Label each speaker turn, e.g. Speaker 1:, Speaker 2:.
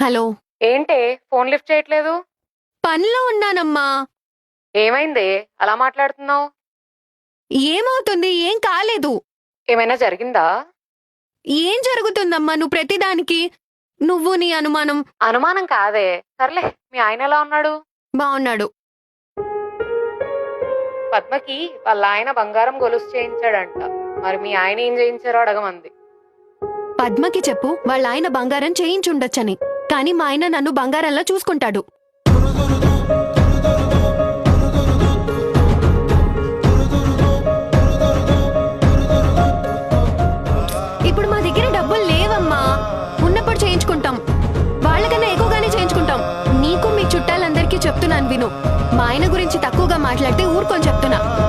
Speaker 1: Hello.
Speaker 2: ఏంటే phone lift చేయట్లేదు?
Speaker 1: పనిలో ఉన్నానమ్మా.
Speaker 2: ఏమైందే అలా మాట్లాడుతున్నావు?
Speaker 1: ఏమవుతుంది? ఏం కాలేదు.
Speaker 2: ఏమైనా జరిగిందా?
Speaker 1: ఏం జరుగుతుందమ్మా నువ్వు ప్రతిదానికి? నువ్వు నీ అనుమానం.
Speaker 2: అనుమానం కాదే. సర్లే, మీ ఆయన ఎలా ఉన్నాడు?
Speaker 1: బాగున్నాడు.
Speaker 2: పద్మకి వాళ్ళ ఆయన బంగారం గొలుసు చేయించాడంట. మరి మీ ఆయన ఏం చేయించారో అడగమంది.
Speaker 1: పద్మకి చెప్పు వాళ్ళ ఆయన బంగారం చేయించుండొచ్చని. కానీ మా ఆయన నన్ను బంగారంలా చూసుకుంటాడు. ఇప్పుడు మా దగ్గర డబ్బులు లేవమ్మా. ఉన్నప్పుడు చేయించుకుంటాం. వాళ్ళకన్నా ఎక్కువగానే చేయించుకుంటాం. నీకు మీ చుట్టాలందరికీ చెప్తున్నాను విను. మా ఆయన గురించి తక్కువగా మాట్లాడితే ఊరుకొని చెప్తున్నా.